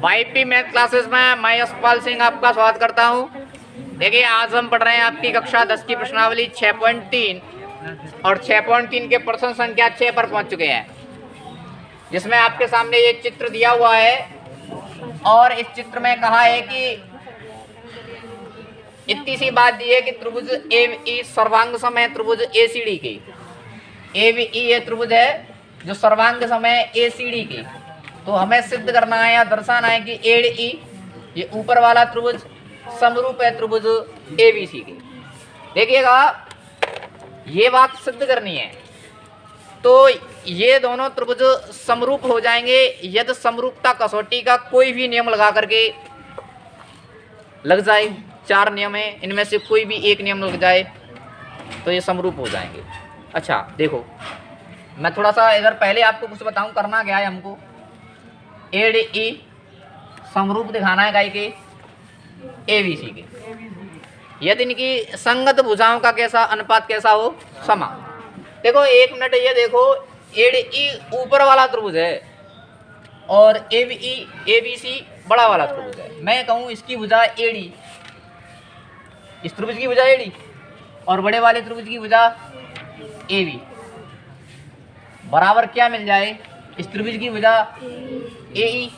YP math classes में मैं यशपाल सिंह आपका स्वागत करता हूं। देखिए, आज हम पढ़ रहे हैं आपकी कक्षा 10 की प्रश्नावली 6.3 और 6.3 के प्रश्न संख्या 6 पर पहुंच चुके हैं, जिसमें आपके सामने ये चित्र दिया हुआ है और इस चित्र में कहा है कि इतनी सी बात दी है कि त्रिभुज एबी सर्वांग सम है त्रिभुज एसीडी की। एबी ये त्रिभुज है जो सर्वांग सम है एसीडी की। तो हमें सिद्ध करना है या दर्शाना है कि एडी ये ऊपर वाला त्रिभुज समरूप है त्रिभुज एबीसी की। देखिएगा, ये बात सिद्ध करनी है। तो ये दोनों त्रिभुज समरूप हो जाएंगे यदि समरूपता कसौटी का कोई भी नियम लगा करके लग जाए। 4 नियम है, इनमें से कोई भी एक नियम लग जाए तो ये समरूप हो जाएंगे। अच्छा देखो, मैं थोड़ा सा इधर पहले आपको कुछ बताऊं। करना क्या है हमको, एडी समरूप दिखाना है गाय के एबीसी के, यदि इनकी संगत भुजाओं का कैसा अनुपात कैसा हो, समान। देखो एक मिनट, ये देखो एडी ऊपर वाला त्रिभुज है और एबीसी बड़ा वाला त्रिभुज है। मैं कहूँ इसकी भुजा एडी, इस त्रिभुज की भुजा एडी और बड़े वाले त्रिभुज की भुजा एबी बराबर क्या मिल जाए, इस त्रिभुज की भुजा एई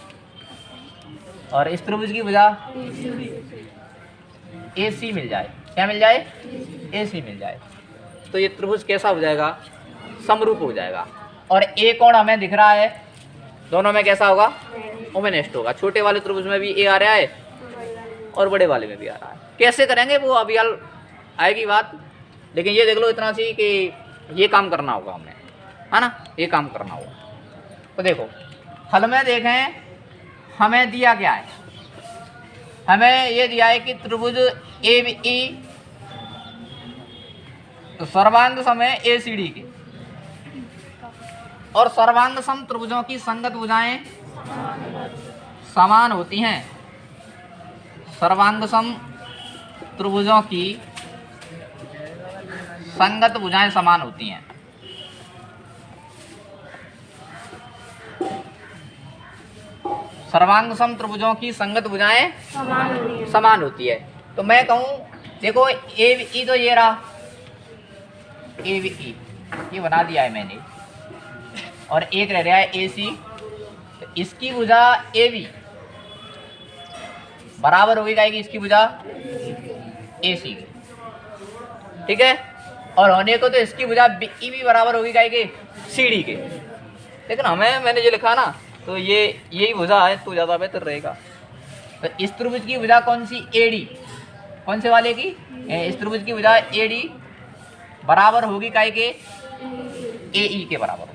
और इस त्रिभुज की भुजा एसी मिल जाए। क्या मिल जाए, एसी मिल जाए। तो ये त्रिभुज कैसा हो जाएगा, समरूप हो जाएगा। और ए कोण हमें दिख रहा है, दोनों में कैसा होगा, ओमेनेस्ट होगा। छोटे वाले त्रिभुज में भी ए आ रहा है और बड़े वाले में भी आ रहा है। कैसे करेंगे वो अभी आएगी बात, लेकिन ये देख लो इतना सी कि ये काम करना होगा हमें, है ना, ये काम करना होगा। तो देखो हल में देखें, हमें दिया क्या है, हमें ये दिया है कि त्रिभुज एबी तो सर्वांग सम है एसीडी की, और सर्वांग सम त्रिभुजों की संगत भुजाएं समान होती हैं। सर्वांग सम त्रिभुजों की संगत भुजाएं समान होती हैं। सर्वांग सम त्रिभुजों की संगत भुजाएं समान होती है। तो मैं कहूं, देखो ए तो ये रहा, ए ये बना दिया है मैंने, और एक रह रहा है एसी। तो इसकी भुजा एबी बराबर होगी गाएगी इसकी भुजा एसी की, ठीक है। और होने को तो इसकी भुजा बी भी बराबर होगी गाएगी सीडी के। लेकिन हमें मैंने जो लिखा ना, तो ये यही भुजा है तो ज़्यादा बेहतर रहेगा। तो इस त्रिभुज की भुजा कौन सी, एडी, कौन से वाले की, इस त्रिभुज की भुजा एडी बराबर होगी काय के एई के बराबर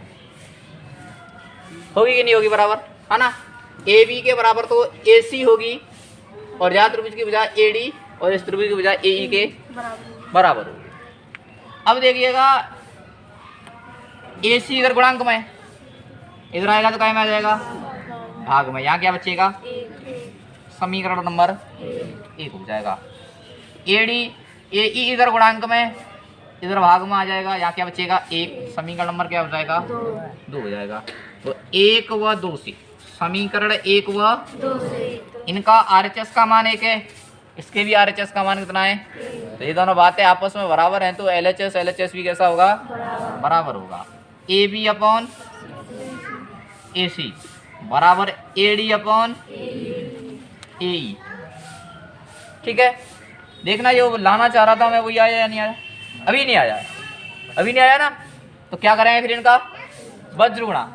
होगी कि नहीं होगी, बराबर है ना। एबी के बराबर तो एसी होगी, और यहाँ त्रिभुज की भुजा एडी और इस त्रिभुज की भुजा एई के बराबर होगी। अब देखिएगा, एसी इधर गुणांक में, इधर आएगा तो काय में आ जाएगा, भाग में। यहाँ क्या बचेगा, समीकरण नंबर 1 हो जाएगा। एडी एई इधर गुणांक में, इधर भाग में आ जाएगा। यहाँ क्या बचेगा, 1। समीकरण नंबर क्या हो जाएगा, 2 हो जाएगा। तो 1 व 2 से समीकरण 1 व 2 से इनका RHS का मान 1 है, इसके भी RHS का मान कितना है। तो ये दोनों बातें आपस में बराबर हैं, तो LHS भी कैसा होगा, बराबर होगा। AB अपॉन एसी बराबर एडी अपॉन एई, ठीक है। देखना जो लाना चाह रहा था मैं वही आया या नहीं आया, अभी नहीं आया, अभी नहीं आया ना। तो क्या करेंगे फिर, इनका वज्र गुणा,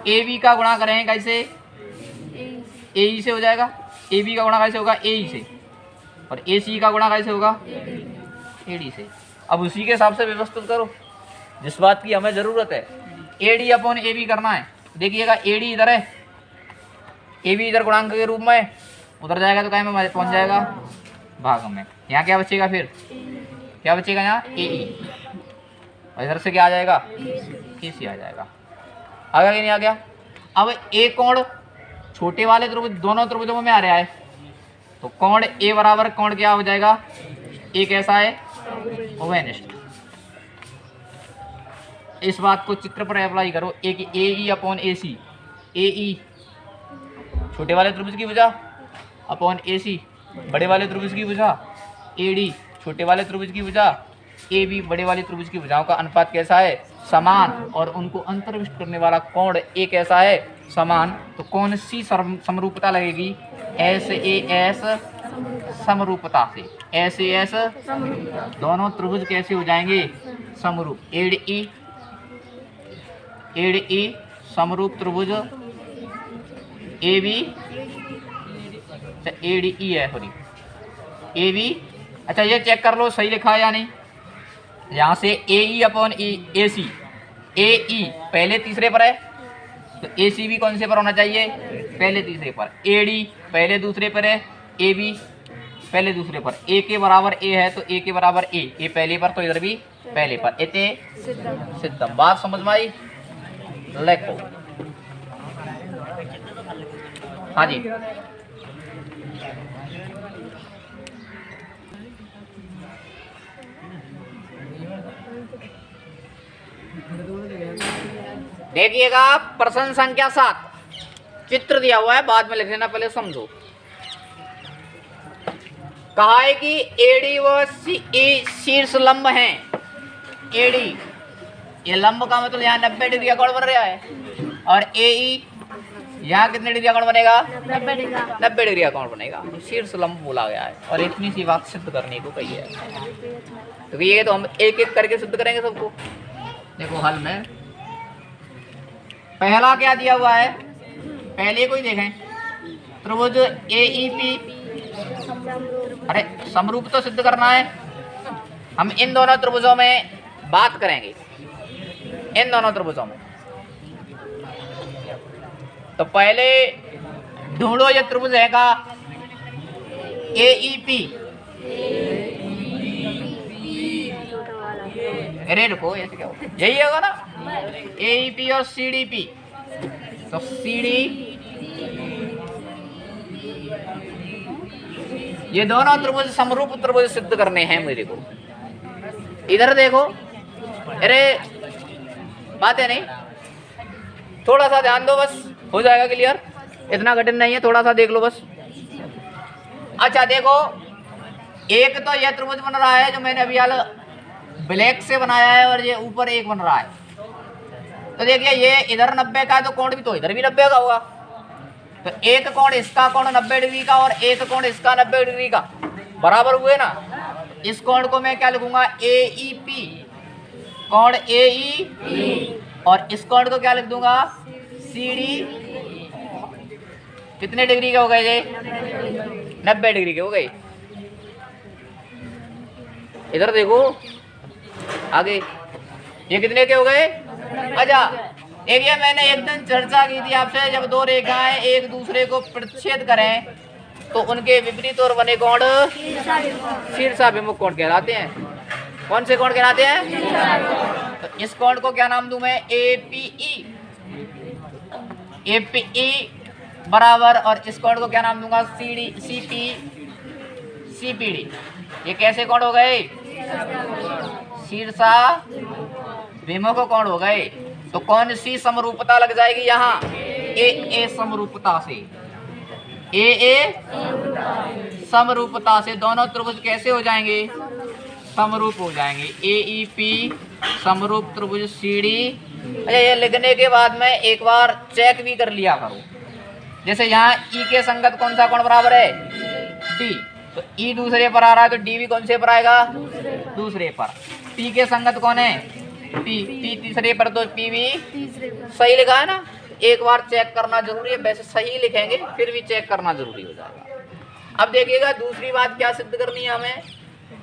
एबी का गुणा करेंगे कैसे, एई से हो जाएगा। एबी का गुणा कैसे होगा, एई से, और एसी का गुणा कैसे होगा, एडी से। अब उसी के हिसाब से व्यवस्थित करो जिस बात की हमें जरूरत है। एडी अपॉन एबी करना है। देखिएगा एडी इधर है, एबी इधर गुणांक के रूप में, उधर जाएगा तो क्या में पहुंच जाएगा, भाग में। यहाँ क्या बचेगा, फिर क्या बचेगा, यहाँ एई, और इधर से क्या आ जाएगा, एसी आ जाएगा। आ गया कि नहीं आ गया। अब ए कोण छोटे वाले त्रिभुज दोनों त्रिभुजों में आ रहा है, तो कोण ए बराबर कोण क्या हो जाएगा, ए कैसा है, ओवेनिस्ट। इस बात को चित्र पर अप्लाई करो। ए की ए ई अपॉन ए सी, ए ई छोटे वाले त्रिभुज की भुजा अपॉन ए सी बड़े वाले त्रिभुज की भुजा, ए डी छोटे वाले त्रिभुज की भुजा, ए बी बड़े वाले त्रिभुज की भुजाओं का अनुपात कैसा है? समान। और उनको अंतर्विष्ट करने वाला कोण ए कैसा है? समान। तो कौन सी समरूपता लगेगी? एस ए एस समरूपता से। एस ए एस दोनों त्रिभुज कैसे हो जाएंगे? समरूप। एड ई समरूप त्रिभुज A B, A D E है सॉरी, ए बी। अच्छा ये चेक कर लो सही लिखा है या नहीं। यहाँ से ए ई अपॉन ए सी, ए ई पहले तीसरे पर है तो ए सी भी कौन से पर होना चाहिए? पहले तीसरे पर। ए डी पहले दूसरे पर है, ए बी पहले दूसरे पर। ए के बराबर ए है तो ए के बराबर ए पहले पर तो इधर भी पहले पर। इते सिद्धम। बात समझ में आई? लिखो। हाँ जी देखिएगा प्रश्न संख्या 7 चित्र दिया हुआ है, बाद में लिख लेना, पहले समझो। कहा है कि एडी व शीर्ष लंब हैं। एडी ये लंब का मतलब यहाँ 90 डिग्री का कोण बन रहा है और एई यहाँ कितने डिग्री का कोण बनेगा? 90 डिग्री का कोण बनेगा। शीर्ष लंब बोला गया है और इतनी सी बात सिद्ध करने को कही है। तो ये तो हम एक एक करके सिद्ध करेंगे सबको। देखो हल में पहला क्या दिया हुआ है? पहले को ही देखें। त्रिभुज ए ई पी, अरे समरूप तो सिद्ध करना है। हम इन दोनों त्रिभुजों में बात करेंगे, इन दोनों त्रिभुजों में। तो पहले ढूंढो ये त्रिभुज है का ए ई पी। अरे रुको ऐसे क्या हो, यही होगा ना ए ई पी और सी डी पी। तो सी डी ये दोनों त्रिभुज समरूप त्रिभुज सिद्ध करने हैं मेरे को। इधर देखो, अरे बात है नहीं, थोड़ा सा ध्यान दो बस, हो जाएगा क्लियर। इतना कठिन नहीं है, थोड़ा सा देख लो बस। अच्छा देखो, एक तो यह त्रिभुज बन रहा है जो मैंने अभी हाल ब्लैक से बनाया है और ये ऊपर एक बन रहा है। तो देखिए ये इधर 90 का है तो कोण भी तो इधर भी 90 का होगा। तो एक कोण इसका कोण 90 डिग्री का और एक कोण इसका 90 डिग्री का बराबर हुए ना। इस कोण को मैं क्या लिखूंगा? ए ई पी, कोण ए ई। और इस कोण को क्या लिख दूंगा? C D. कितने डिग्री के हो गए ये? 90 डिग्री के हो गए। इधर देखो आगे, ये कितने के हो गए? अच्छा एक ये मैंने एक दिन चर्चा की थी आपसे, जब दो रेखाएं एक दूसरे को प्रतिच्छेद करें तो उनके विपरीत और बने कोण शीर्षाभिमुख कोण कहलाते हैं। कौन से कोण कहलाते हैं? तो इस कोण को क्या नाम दूं मैं? A P E. A P E बराबर, और इस कोण को क्या नाम दूंगा? C D, C P, C P D. ये कैसे कोण हो गए? शीर्षाभिमुख कोण हो गए। तो कौन सी समरूपता लग जाएगी यहाँ? ए समरूपता से। ए समरूपता से दोनों त्रिभुज कैसे हो जाएंगे? समरूप हो जाएंगे। ए ई पी समरूप त्रिभुज सी डी। अच्छा ये लिखने के बाद में एक बार चेक भी कर लिया करो। जैसे यहाँ ई के संगत कौन सा कोण बराबर है? डी। तो ई दूसरे पर आ रहा है तो डी भी कौन से पर आएगा? दूसरे पर। पी के संगत कौन है? पी। पी तीसरे पर तो पी भी सही लिखा है ना। एक बार चेक करना जरूरी है, वैसे सही लिखेंगे फिर भी चेक करना जरूरी हो जाएगा। अब देखिएगा दूसरी बात क्या सिद्ध करनी है हमें।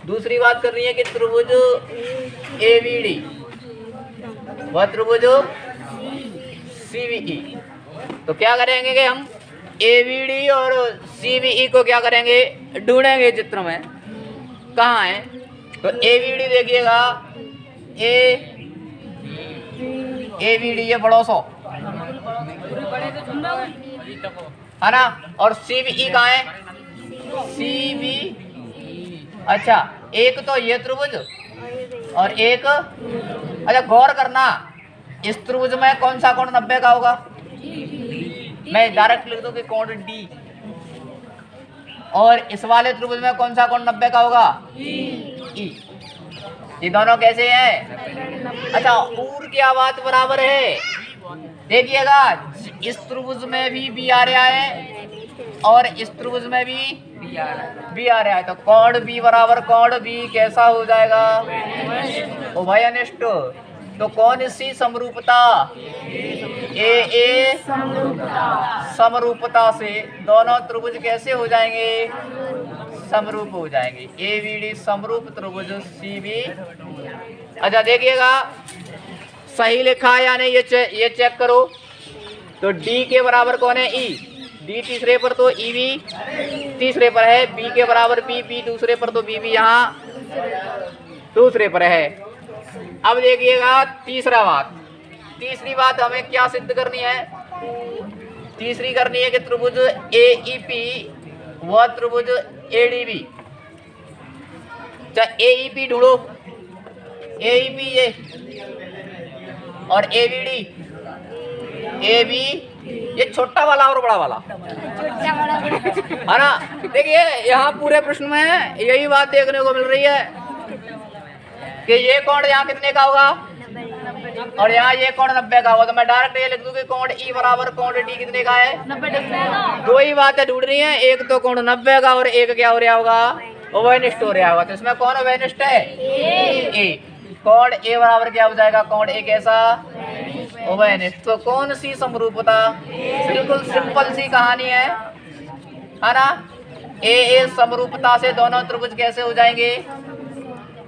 दूसरी बात करनी है कि त्रिभुज ए बी डी व त्रिभुज सी बी ई। तो क्या करेंगे कि हम ए बी डी और सी बी ई को क्या करेंगे? ढूंढेंगे चित्र में कहाँ है। तो ए बी डी देखिएगा, ए बी डी ये बड़ो सो है ना। और सी बी ई कहाँ है? C B. अच्छा एक तो ये त्रिभुज और एक अच्छा गौर करना, इस त्रिभुज में कौन सा कोण 90 का होगा? मैं डायरेक्ट लिख दूं कि कोण डी। और इस वाले त्रिभुज में कौन सा कोण 90 का होगा? ई। ये दोनों कैसे हैं? अच्छा और क्या बात बराबर है? देखिएगा, इस त्रिभुज में भी बी आ रहा है और इस त्रिभुज में भी बी आ रहा है, तो कोण बी बराबर कोण बी कैसा हो जाएगा? उभयनिष्ठ। तो कौन सी समरूपता? ए समरूपता से दोनों त्रिभुज कैसे हो जाएंगे? समरूप हो जाएंगे। ए बी डी समरूप त्रिभुज सी बी। अच्छा देखिएगा सही लिखा है या नहीं, ये चेक करो। तो डी के बराबर कौन है? ई। डी तीसरे पर तो ई भी तीसरे पर है। बी के बराबर बी, बी दूसरे पर तो बी भी यहाँ दूसरे पर है। अब देखिएगा तीसरी बात हमें क्या सिद्ध करनी है? तीसरी करनी है कि त्रिभुज ए ई पी व त्रिभुज A D B. A E P ढूंढो, ए ई पी ये और A B D. A B ये छोटा वाला और बड़ा वाला है ना। देखिए यहाँ पूरे प्रश्न में यही बात देखने को मिल रही है कि ये कोण यहाँ कितने का होगा और यहाँ ये कोण 90 का होगा। तो मैं डायरेक्ट ये लिख दूं कि कोण ई बराबर कोण डी कितने का है? 90। दो ही बातें ढूंढ रही हैं, एक तो कोण 90 का और एक क्या हो रहा होगा? उभयनिष्ठ हो रहा होगा। तो इसमें कौन उभयनिष्ठ है? ए। कोण ए बराबर क्या हो जाएगा? कोण ए कैसा? उभयनिष्ठ। तो कौन सी समरूपता? बिल्कुल सिंपल सी कहानी है ना। ए समरूपता से दोनों त्रिभुज कैसे हो जाएंगे?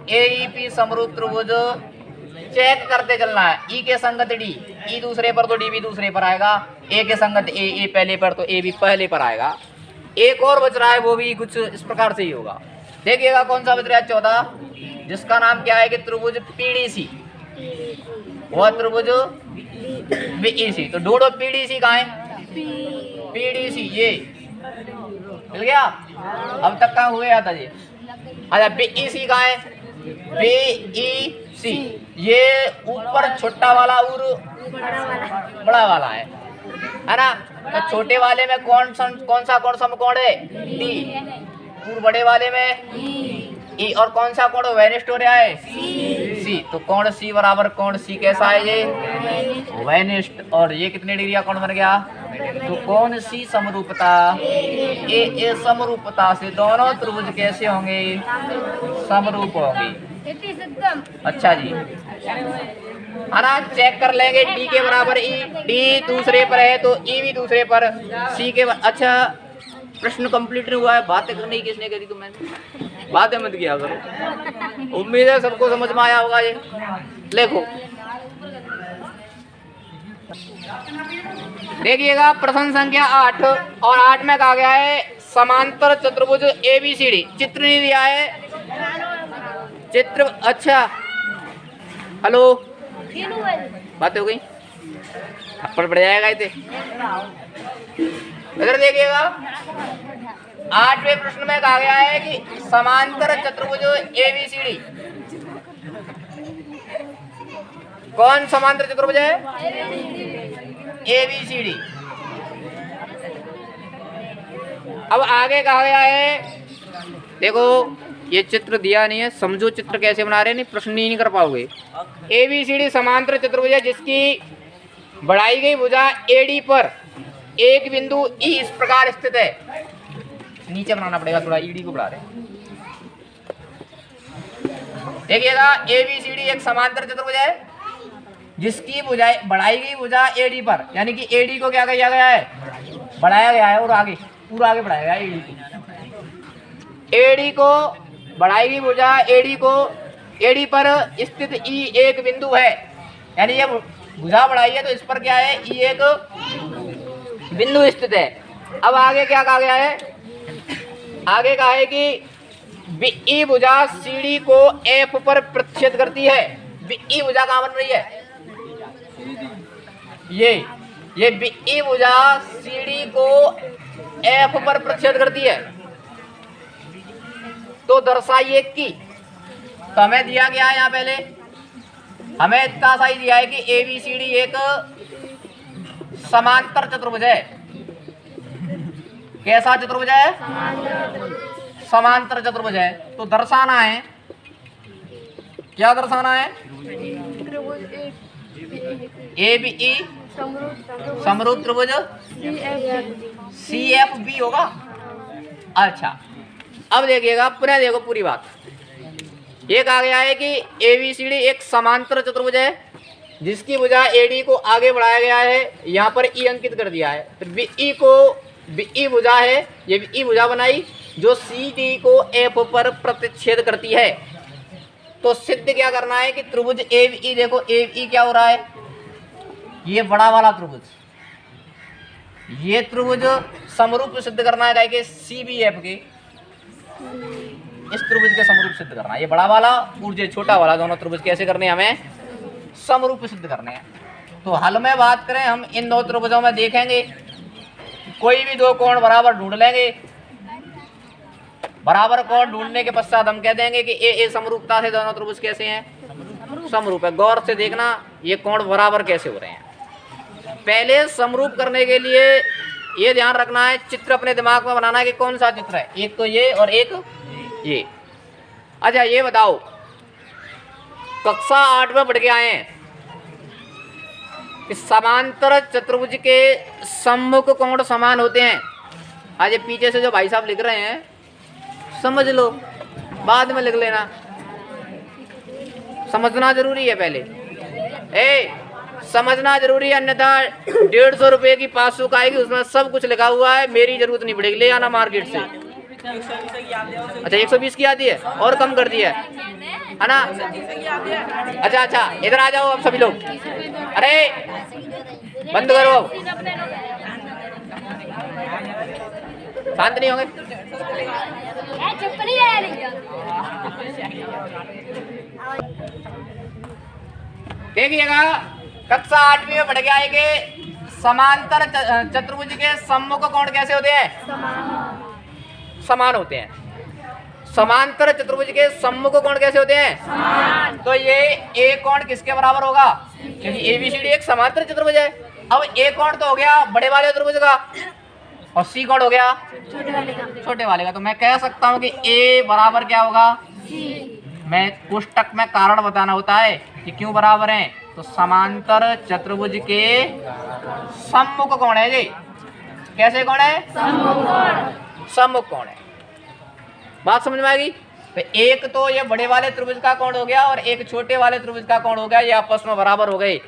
ए ई पी समरूप त्रिभुज। चेक करते चलना है। ई के संगत डी, ई दूसरे पर तो डी भी दूसरे पर आएगा। ए के संगत ए पहले पर तो ए भी पहले पर आएगा। एक और बच रहा है, वो भी कुछ इस प्रकार से ही होगा। देखिएगा कौन सा बच रहा है? 14, जिसका नाम क्या है कि त्रिभुज पीडीसी। वह त्रिभुज बीईसी। तो ढूंढो पीडीसी कहाँ है? पीडीसी ये मिल गया। अब तक कहाँ हुए आता जी? अच्छा बीईसी कहाँ है? बीईसी ये ऊपर छोटा वाला और बड़ा वाला है ना। तो छोटे वाले में कौन सा कोण समकोण है? डी। और बड़े वाले में ई। और कौन सा कोण उभयनिष्ठ हो रहा है? सी। तो कोण सी बराबर कोण सी कैसा है? ये उभयनिष्ठ। और ये कितने डिग्री का कोण बन गया? तो कौन सी समरूपता? ए समरूपता से दोनों त्रिभुज कैसे होंगे? समरूप होंगे। अच्छा जी है ना। चेक कर लेंगे। डी के बराबर ई, डी दूसरे पर है तो ई भी दूसरे पर। सी के अच्छा प्रश्न कंप्लीट नहीं हुआ है। बातें करने की किसने करी? तुम्हें बातें मत किया करो। उम्मीद है सबको समझ में आया होगा। ये देखो देखिएगा प्रश्न संख्या 8 और 8 में कहा गया है समांतर चतुर्भुज ABCD। चित्र नहीं दिया है चित्र। अच्छा हेलो बात हो गई, थप्पड़ पड़ जाएगा इसे। इधर देखिएगा 8वें प्रश्न में कहा गया है कि समांतर चतुर्भुज ABCD। कौन समांतर चतुर्भुज है? ABCD। अब आगे कहा गया है, देखो ये चित्र दिया नहीं है, समझो चित्र कैसे बना रहे हैं, नहीं प्रश्न ही नहीं कर पाओगे। ABCD समांतर चतुर्भुज है जिसकी बढ़ाई गई भुजा AD पर एक बिंदु E इस प्रकार स्थित है। नीचे बनाना पड़ेगा थोड़ा, ED को बढ़ा रहे हैं। देखिएगा ABCD एक समांतर चतुर्भुज है जिसकी बढ़ाई गई भुजा AD पर, यानी कि AD को क्या किया गया है? बढ़ाया गया है और आगे पूरा आगे बढ़ाया गया है AD को बढ़ाई गई भुजा AD पर स्थित E एक बिंदु है, यानी ये भुजा बढ़ाई है तो इस पर क्या है? E एक बिंदु स्थित है। अब आगे क्या कहा गया है? आगे कहा है कि BE भुजा CD को F पर प्रतिच्छेद करती है। BE भुजा कहाँ बन रही है? ये BE भुजा CD को F पर प्रतिच्छेद करती है। तो दर्शाइए कि, तो हमें दिया गया है यहाँ पहले हमें इतना सा ही दिया है कि ABCD एक समांतर चतुर्भुज है। कैसा चतुर्भुज है? समांतर चतुर्भुज है। तो दर्शाना है, क्या दर्शाना है? ABE समरूप त्रिभुज CFB होगा। अच्छा, अब देखिएगा, पुनः देखो पूरी बात। एक आ गया है कि ABCD एक समांतर चतुर्भुज है जिसकी भुजा AD को आगे बढ़ाया गया है, यहाँ पर E अंकित कर दिया है। फिर BE भुजा है, ये BE भुजा बनाई जो CD को F पर प्रतिच्छेद करती है। तो सिद्ध क्या करना है कि त्रिभुज ABE, देखो ABE क्या हो रहा है, ये बड़ा वाला त्रिभुज, ये त्रिभुज समरूप सिद्ध करना है कि CBF के, इस त्रिभुज के समरूप सिद्ध करना है। ये बड़ा वाला और ये छोटा वाला, दोनों त्रिभुज कैसे करने हैं? हमें समरूप सिद्ध करने हैं। तो हल में बात करें, हम इन दो त्रिभुजों में देखेंगे, कोई भी दो कोण बराबर ढूंढ लेंगे। बराबर कोण ढूंढने के पश्चात हम कह देंगे कि ए समरूपता से दोनों त्रिभुज कैसे हैं? समरूप है। गौर से देखना ये कोण बराबर कैसे हो रहे हैं। पहले समरूप करने के लिए ये ध्यान रखना है, चित्र अपने दिमाग में बनाना है कि कौन सा चित्र है, एक तो ये और एक ये। अच्छा ये बताओ, कक्षा 8 में पढ़ के आए हैं कि समांतर चतुर्भुज के सम्मुख कोण समान होते हैं। आज ये पीछे से जो भाई साहब लिख रहे हैं समझ लो, बाद में लिख लेना, समझना जरूरी है पहले। समझना जरूरी है, अन्यथा 150 रुपए की 500 का आएगी, उसमें सब कुछ लिखा हुआ है, मेरी जरूरत नहीं पड़ेगी, ले आना मार्केट से। अच्छा 120 की आती है और कम कर दिया है ना? अच्छा इधर आ जाओ अब सभी लोग। अरे बंद करो, अब शांत नहीं होंगे। देखिएगा, कक्षा 8वीं में पढ़ के आएंगे समांतर चतुर्भुज के सम्मुख कोण कैसे होते हैं? समान होते हैं। समांतर चतुर्भुज के सम्मुख कोण कैसे होते हैं? समान। तो ये A कोण किसके बराबर होगा? क्योंकि ABCD एक समांतर चतुर्भुज है। अब A कोण तो हो गया बड़े वाले चतुर्भुज का और C कोण हो गया छोटे वाले का। तो मैं कह सकता हूँ कि A बराबर क्या होगा? मैं कोष्टक में कारण बताना होता है कि क्यों बराबर हैं। तो समांतर चतुर्भुज के सम्मुख कोण है जी। कैसे कोण है? सम्मुख कोण है। बात समझ में आएगी? तो एक तो ये बड़े वाले त्रिभुज का कोण हो गया और एक छोटे वाले त्रिभुज का कोण हो गया, ये आपस में बराबर हो गए।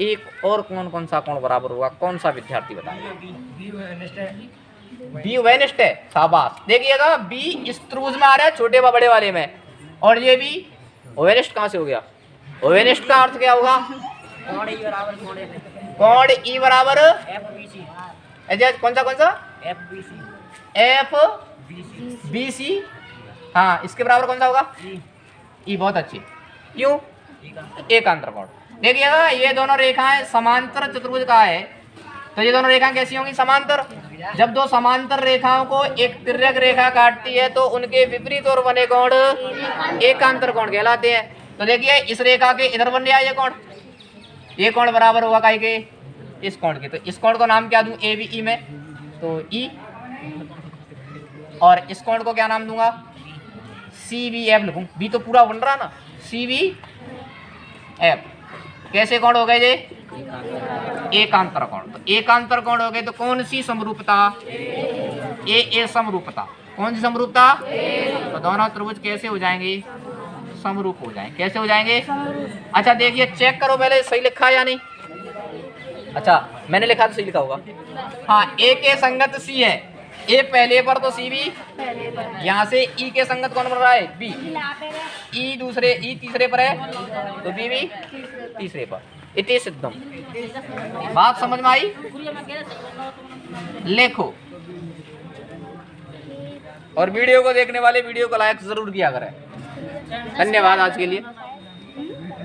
एक और कौन सा कोण बराबर होगा? कौन सा विद्यार्थी बताएगा? बी वेनिस्ट है। शाबाश। देखिएगा बी इस त्रिभुज में आ रहा है, छोटे व बड़े वाले में, और ये भी ओवेनिस्ट कहाँ से हो गया? ओवेनिस्ट का अर्थ क्या होगा? कोण ई बराबर कौन सा? F B C. हाँ, इसके बराबर कौन सा होगा? ई। बहुत अच्छी। क्यों? एकांतर कोण। देखिएगा ये दोनों रेखाएं समांतर चतुर्भुज का है, तो ये दोनों रेखाएं कैसी होंगी? समांतर। जब दो समांतर रेखाओं को एक तिर्यक रेखा काटती है तो उनके विपरीत और बने कोण एकांतर कोण कहलाते हैं। तो देखिए इस रेखा के इधर बन रहा है ये कोण, ये कोण बराबर होगा काहे के? इस कोण के। तो इस कोण को नाम क्या दूं? ABE में तो E, और इस कोण को क्या नाम दूंगा? CBF लिखूं। बी तो पूरा बन रहा ना, CBF। कैसे कोण हो गए ये? एकांतर कोण। तो एकांतर कोण हो गए तो कौन सी समरूपता? ए समरूपता। कौन सी समरूपता? तो दोनों त्रिभुज कैसे हो जाएंगे? समरूप हो जाएंगे। कैसे हो जाएंगे? अच्छा देखिए, चेक करो पहले सही लिखा है या नहीं। अच्छा मैंने लिखा तो सही लिखा होगा। हाँ, ए के संगत C है, ए पहले पर तो C भी, यहाँ से E के संगत कौन बन रहा है? B। E तीसरे पर है तो B भी तीसरे पर। इति सिद्धम। बात समझ में आई? लेखो। और वीडियो को देखने वाले वीडियो को लाइक जरूर किया करें। धन्यवाद आज के लिए।